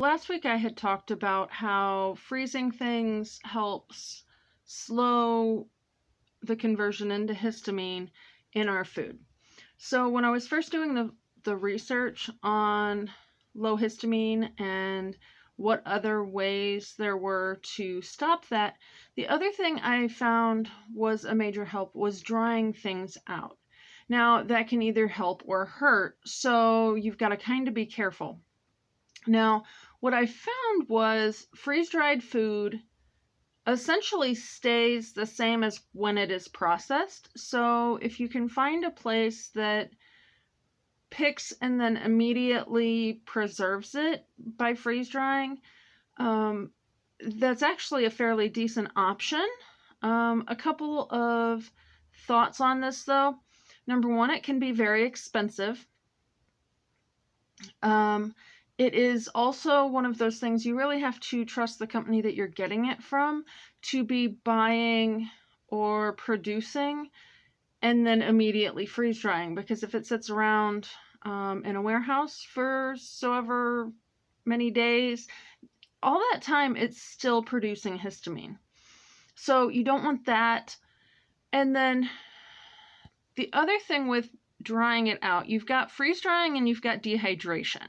Last week I had talked about how freezing things helps slow the conversion into histamine in our food. So when I was first doing the research on low histamine and what other ways there were to stop that, the other thing I found was a major help was drying things out. Now that can either help or hurt, so you've got to kind of be careful. Now, what I found was freeze-dried food essentially stays the same as when it is processed. So if you can find a place that picks and then immediately preserves it by freeze drying, that's actually a fairly decent option. A couple of thoughts on this though. Number one, it can be very expensive. It is also one of those things you really have to trust the company that you're getting it from to be buying or producing and then immediately freeze drying, because if it sits around in a warehouse for so ever many days, all that time it's still producing histamine. So you don't want that. And then the other thing with drying it out, you've got freeze drying and you've got dehydration.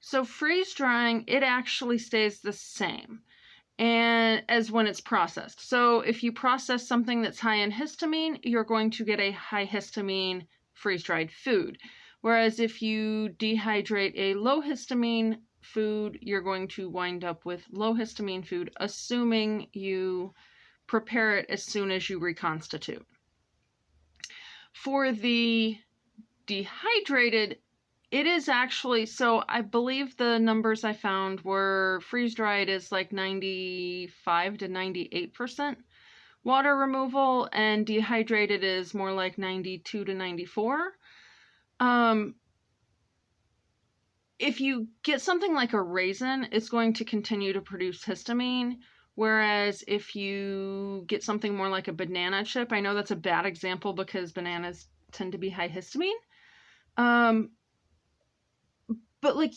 So freeze drying, it actually stays the same and as when it's processed. So if you process something that's high in histamine, you're going to get a high histamine freeze-dried food. Whereas if you dehydrate a low histamine food, you're going to wind up with low histamine food, assuming you prepare it as soon as you reconstitute. For the dehydrated, it is actually, so I believe the numbers I found were freeze-dried is like 95 to 98% water removal, and dehydrated is more like 92 to 94. If you get something like a raisin, it's going to continue to produce histamine, whereas if you get something more like a banana chip, I know that's a bad example because bananas tend to be high histamine. But like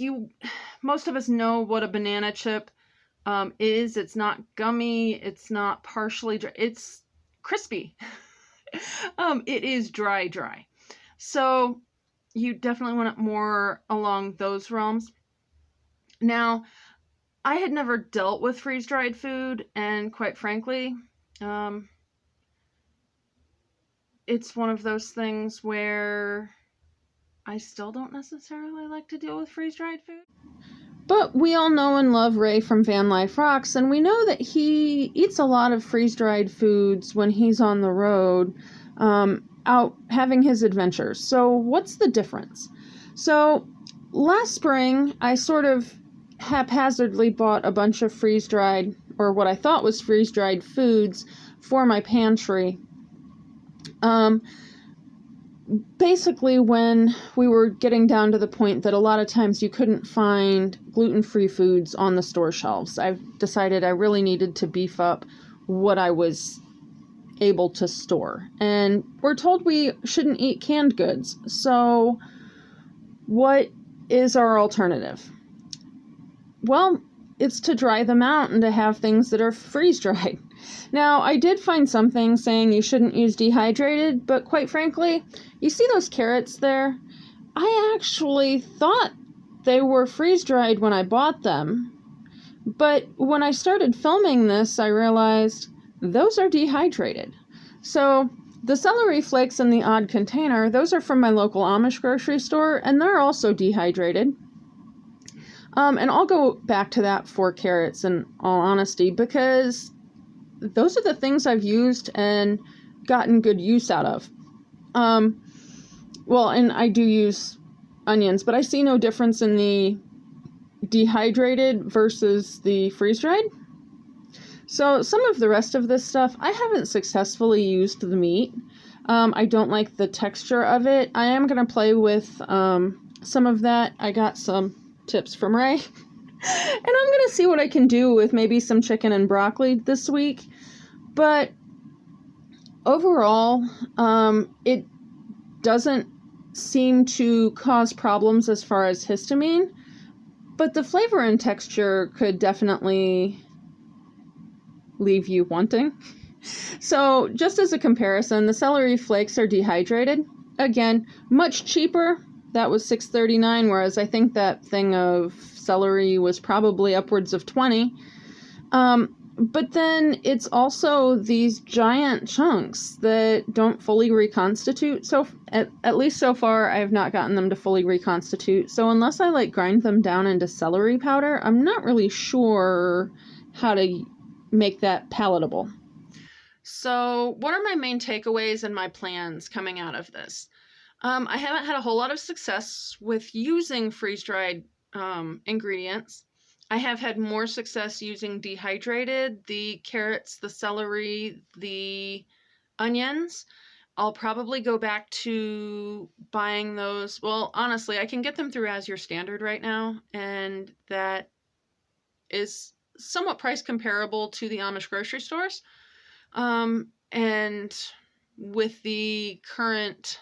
most of us know what a banana chip is. It's not gummy. It's not partially dry. It's crispy. It is dry. So you definitely want it more along those realms. Now, I had never dealt with freeze-dried food, and quite frankly, it's one of those things where I still don't necessarily like to deal with freeze-dried food. But we all know and love Ray from Van Life Rocks, and we know that he eats a lot of freeze-dried foods when he's on the road, out having his adventures. So what's the difference? So last spring, I sort of haphazardly bought a bunch of freeze-dried, or what I thought was freeze-dried foods for my pantry. Basically, when we were getting down to the point that a lot of times you couldn't find gluten-free foods on the store shelves, I've decided I really needed to beef up what I was able to store. And we're told we shouldn't eat canned goods. So what is our alternative? Well, it's to dry them out and to have things that are freeze-dried. Now, I did find something saying you shouldn't use dehydrated, but quite frankly, you see those carrots there? I actually thought they were freeze-dried when I bought them, but when I started filming this, I realized those are dehydrated. So the celery flakes in the odd container, those are from my local Amish grocery store, and they're also dehydrated. And I'll go back to that for carrots in all honesty, because those are the things I've used and gotten good use out of. Well, and I do use onions, but I see no difference in the dehydrated versus the freeze-dried. So some of the rest of this stuff, I haven't successfully used the meat. I don't like the texture of it. I am going to play with some of that. I got some tips from Ray. And I'm going to see what I can do with maybe some chicken and broccoli this week. But overall, it doesn't seem to cause problems as far as histamine. But the flavor and texture could definitely leave you wanting. So just as a comparison, the celery flakes are dehydrated. Again, much cheaper. That was $6.39, whereas I think that thing of celery was probably upwards of $20. But then it's also these giant chunks that don't fully reconstitute. So at least so far, I have not gotten them to fully reconstitute. So unless I like grind them down into celery powder, I'm not really sure how to make that palatable. So what are my main takeaways and my plans coming out of this? I haven't had a whole lot of success with using freeze-dried ingredients. I have had more success using dehydrated, the carrots, the celery, the onions. I'll probably go back to buying those. Well, honestly, I can get them through As Your Standard right now, and that is somewhat price comparable to the Amish grocery stores. And with the current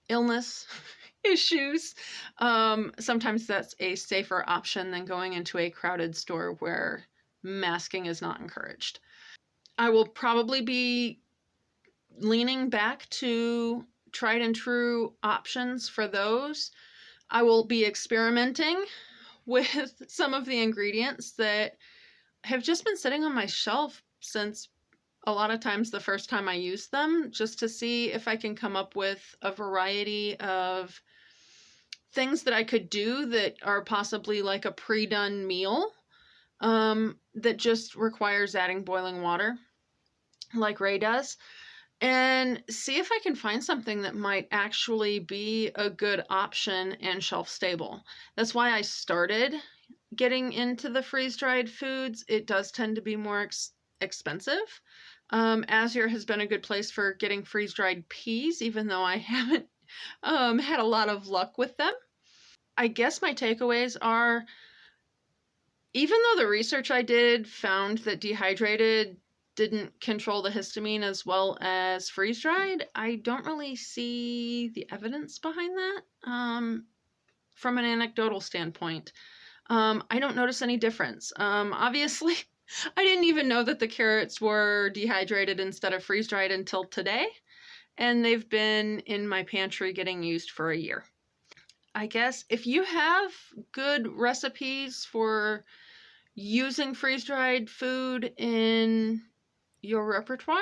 illness issues, sometimes that's a safer option than going into a crowded store where masking is not encouraged. I will probably be leaning back to tried and true options for those. I will be experimenting with some of the ingredients that have just been sitting on my shelf since a lot of times the first time I used them, just to see if I can come up with a variety of things that I could do that are possibly like a pre-done meal, that just requires adding boiling water like Ray does, and see if I can find something that might actually be a good option and shelf stable. That's why I started getting into the freeze-dried foods. It does tend to be more expensive. As Your has been a good place for getting freeze-dried peas, even though I haven't had a lot of luck with them. I guess my takeaways are, even though the research I did found that dehydrated didn't control the histamine as well as freeze-dried, I don't really see the evidence behind that from an anecdotal standpoint. I don't notice any difference. Obviously, I didn't even know that the carrots were dehydrated instead of freeze-dried until today, and they've been in my pantry getting used for a year. I guess if you have good recipes for using freeze-dried food in your repertoire,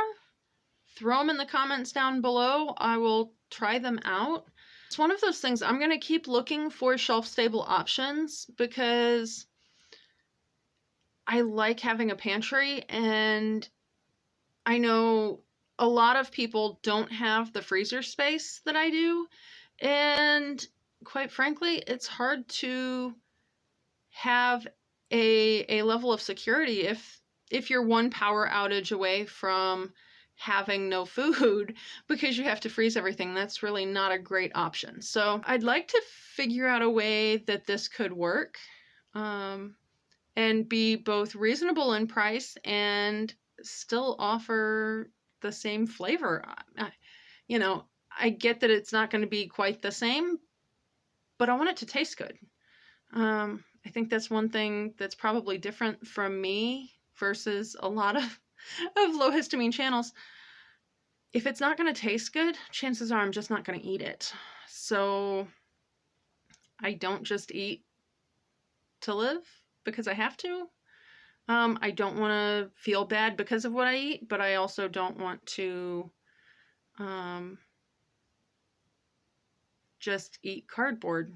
throw them in the comments down below. I will try them out. It's one of those things, I'm going to keep looking for shelf-stable options because I like having a pantry, and I know a lot of people don't have the freezer space that I do, and quite frankly, it's hard to have a level of security if you're one power outage away from having no food because you have to freeze everything. That's really not a great option. So I'd like to figure out a way that this could work, and be both reasonable in price and still offer the same flavor. I get that it's not going to be quite the same, but I want it to taste good. I think that's one thing that's probably different from me versus a lot of low histamine channels. If it's not going to taste good, chances are I'm just not going to eat it. So I don't just eat to live because I have to. I don't want to feel bad because of what I eat, but I also don't want to just eat cardboard